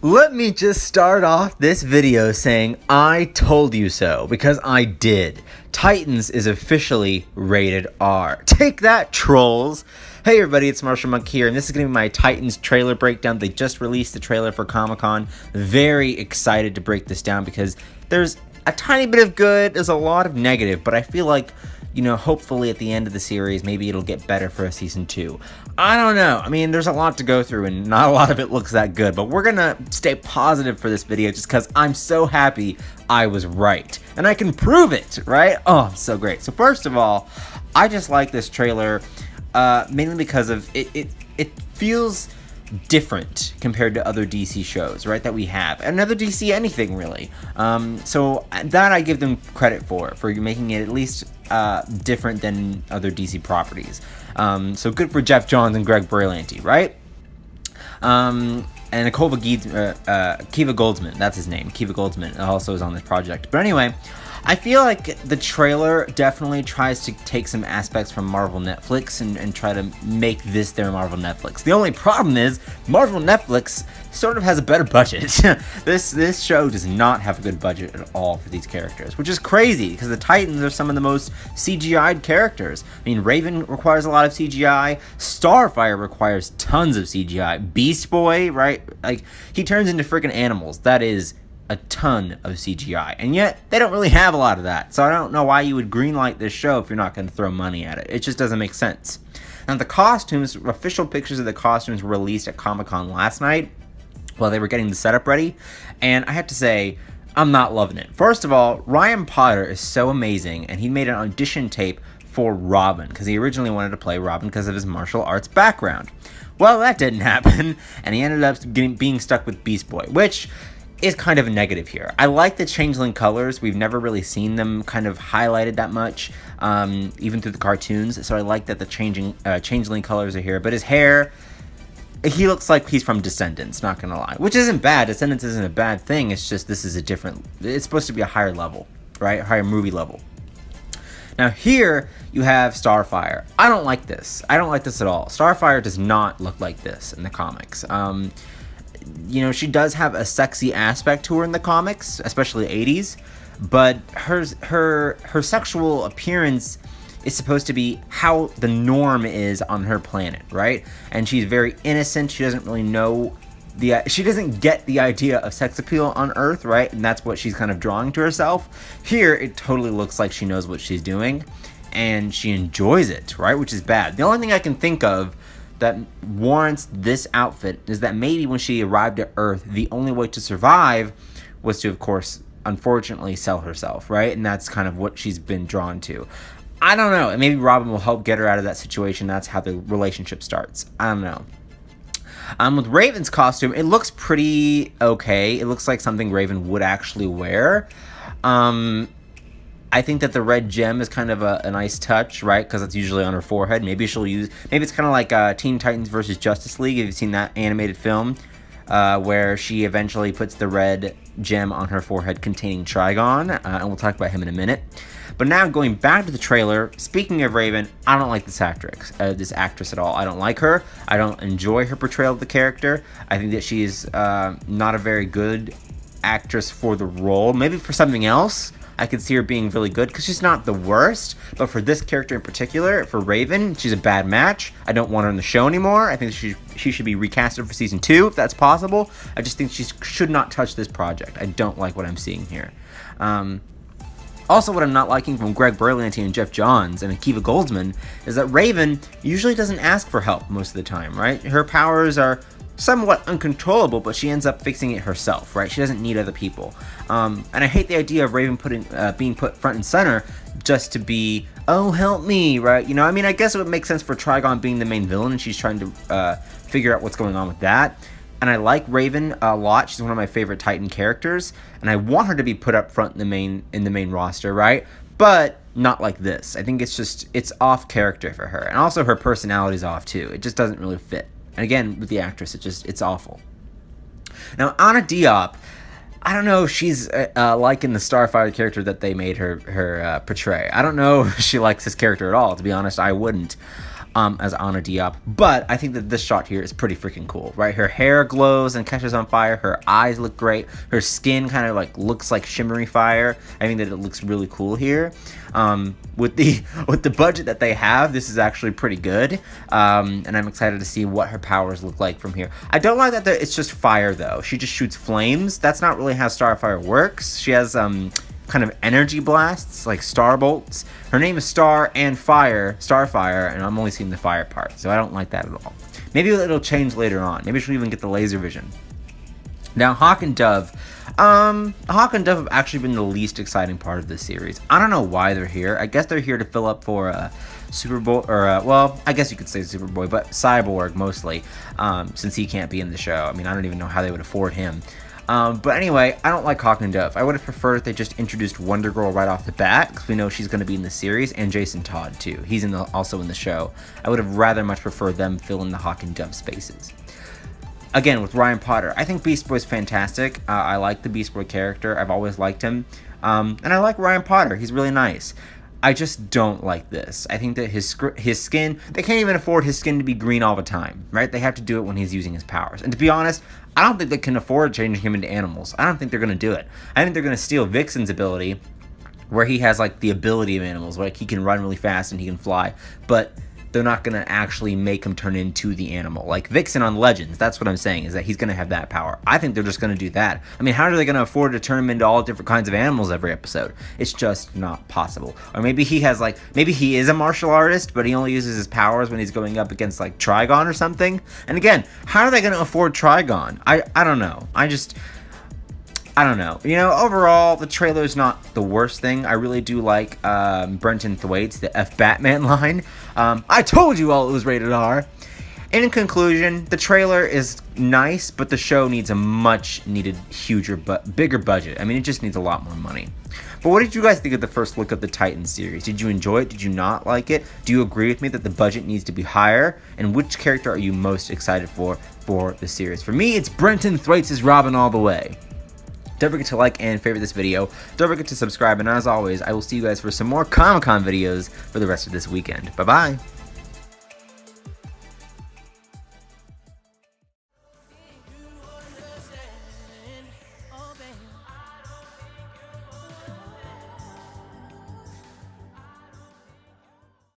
Let me just start off this video saying I told you so, because I did. Titans is officially rated R. Take that, trolls! Hey everybody, it's Marshall Monk here, and this is going to be my Titans trailer breakdown. They just released the trailer for Comic-Con. Very excited to break this down because there's a tiny bit of good, there's a lot of negative, but I feel like, you know, hopefully at the end of the series, maybe it'll get better for a season 2. I don't know. I mean, there's a lot to go through, and not a lot of it looks that good, but we're gonna stay positive for this video just because I'm so happy I was right. And I can prove it, right? Oh, so great. So first of all, I just like this trailer, mainly because of it feels different compared to other DC shows, right, that we have. Another DC anything, really. So that I give them credit for making it at least different than other DC properties. So good for Geoff Johns and Greg Berlanti, right? And Kiva Goldsman, that's his name. Kiva Goldsman also is on this project. But anyway, I feel like the trailer definitely tries to take some aspects from Marvel Netflix and try to make this their Marvel Netflix. The only problem is Marvel Netflix sort of has a better budget. This show does not have a good budget at all for these characters, which is crazy because the Titans are some of the most CGI'd characters. I mean, Raven requires a lot of CGI. Starfire requires tons of CGI. Beast Boy, right? Like, he turns into freaking animals. That is a ton of CGI, and yet they don't really have a lot of that. So I don't know why you would greenlight this show if you're not going to throw money at it. It just doesn't make sense. Now the costumes, official pictures of the costumes were released at Comic-Con last night while they were getting the setup ready, and I have to say, I'm not loving it. First of all, Ryan Potter is so amazing, and he made an audition tape for Robin, because he originally wanted to play Robin because of his martial arts background. Well, that didn't happen, and he ended up being stuck with Beast Boy, which is kind of a negative here. I like the changeling colors. We've never really seen them kind of highlighted that much, even through the cartoons. So I like that the changeling colors are here. But his hair, he looks like he's from Descendants, not gonna lie. Which isn't bad. Descendants isn't a bad thing. It's just this is a different, it's supposed to be a higher level, right? Higher movie level. Now here, you have Starfire. I don't like this. I don't like this at all. Starfire does not look like this in the comics. You know, she does have a sexy aspect to her in the comics, especially 80s, but her sexual appearance is supposed to be how the norm is on her planet, right? And she's very innocent. She doesn't really know she doesn't get the idea of sex appeal on Earth, right? And that's what she's kind of drawing to herself. Here, it totally looks like she knows what she's doing, and she enjoys it, right? Which is bad. The only thing I can think of that warrants this outfit is that maybe when she arrived at Earth, the only way to survive was to, of course, unfortunately sell herself, right? And that's kind of what she's been drawn to. I don't know. Maybe Robin will help get her out of that situation. That's how the relationship starts. I don't know. With Raven's costume, it looks pretty okay. It looks like something Raven would actually wear. I think that the red gem is kind of a nice touch, right? Because it's usually on her forehead. Maybe it's kind of like Teen Titans versus Justice League. Have you seen that animated film where she eventually puts the red gem on her forehead containing Trigon? And we'll talk about him in a minute. But now going back to the trailer, speaking of Raven, I don't like this actress at all. I don't like her. I don't enjoy her portrayal of the character. I think that she's not a very good actress for the role. Maybe for something else, I could see her being really good because she's not the worst, but for this character in particular, for Raven, she's a bad match. I don't want her in the show anymore. I think she should be recasted for season 2 if that's possible. I just think she should not touch this project. I don't like what I'm seeing here. Also, what I'm not liking from Greg Berlanti and Geoff Johns and Akiva Goldsman is that Raven usually doesn't ask for help most of the time, right? Her powers are somewhat uncontrollable, but she ends up fixing it herself, right? She doesn't need other people. And I hate the idea of Raven being put front and center just to be, oh, help me, right? You know, I mean, I guess it would make sense for Trigon being the main villain, and she's trying to figure out what's going on with that. And I like Raven a lot. She's one of my favorite Titan characters, and I want her to be put up front in the main roster, right? But not like this. I think it's off character for her, and also her personality's off too. It just doesn't really fit. And again, with the actress, it's awful. Now, Anna Diop, I don't know if she's liking the Starfire character that they made her portray. I don't know if she likes this character at all. To be honest, I wouldn't. as Ana Diop. But I think that this shot here is pretty freaking cool, right? Her hair glows and catches on fire. Her eyes look great. Her skin kind of like looks like shimmery fire. I think that it looks really cool here. With the budget that they have, this is actually pretty good. And I'm excited to see what her powers look like from here. I don't like that it's just fire though. She just shoots flames. That's not really how Starfire works. She has kind of energy blasts, like star bolts. Her name is Star and Fire, Starfire, and I'm only seeing the fire part, so I don't like that at all. Maybe it'll change later on. Maybe she'll even get the laser vision. Now, Hawk and Dove. Hawk and Dove have actually been the least exciting part of this series. I don't know why they're here. I guess they're here to fill up for Superboy, or well, I guess you could say Superboy, but Cyborg mostly, since he can't be in the show. I mean, I don't even know how they would afford him. But anyway, I don't like Hawk and Dove. I would have preferred if they just introduced Wonder Girl right off the bat, because we know she's going to be in the series, and Jason Todd too. He's also in the show. I would have rather much preferred them fill in the Hawk and Dove spaces. Again, with Ryan Potter, I think Beast Boy's fantastic. I like the Beast Boy character. I've always liked him. And I like Ryan Potter. He's really nice. I just don't like this. I think that his skin, they can't even afford his skin to be green all the time, right? They have to do it when he's using his powers. And to be honest, I don't think they can afford changing him into animals. I don't think they're going to do it. I think they're going to steal Vixen's ability, where he has like the ability of animals, like he can run really fast and he can fly, but they're not going to actually make him turn into the animal. Like Vixen on Legends, that's what I'm saying, is that he's going to have that power. I think they're just going to do that. I mean, how are they going to afford to turn him into all different kinds of animals every episode? It's just not possible. Or maybe he has like, maybe he is a martial artist, but he only uses his powers when he's going up against like Trigon or something. And again, how are they going to afford Trigon? I don't know. I don't know. You know, overall, the trailer's not the worst thing. I really do like Brenton Thwaites, the F Batman line. I told you all it was rated R. In conclusion, the trailer is nice, but the show needs a much needed, bigger budget. I mean, it just needs a lot more money. But what did you guys think of the first look of the Titans series? Did you enjoy it? Did you not like it? Do you agree with me that the budget needs to be higher? And which character are you most excited for the series? For me, it's Brenton Thwaites' Robin all the way. Don't forget to like and favorite this video. Don't forget to subscribe. And as always, I will see you guys for some more Comic-Con videos for the rest of this weekend. Bye-bye.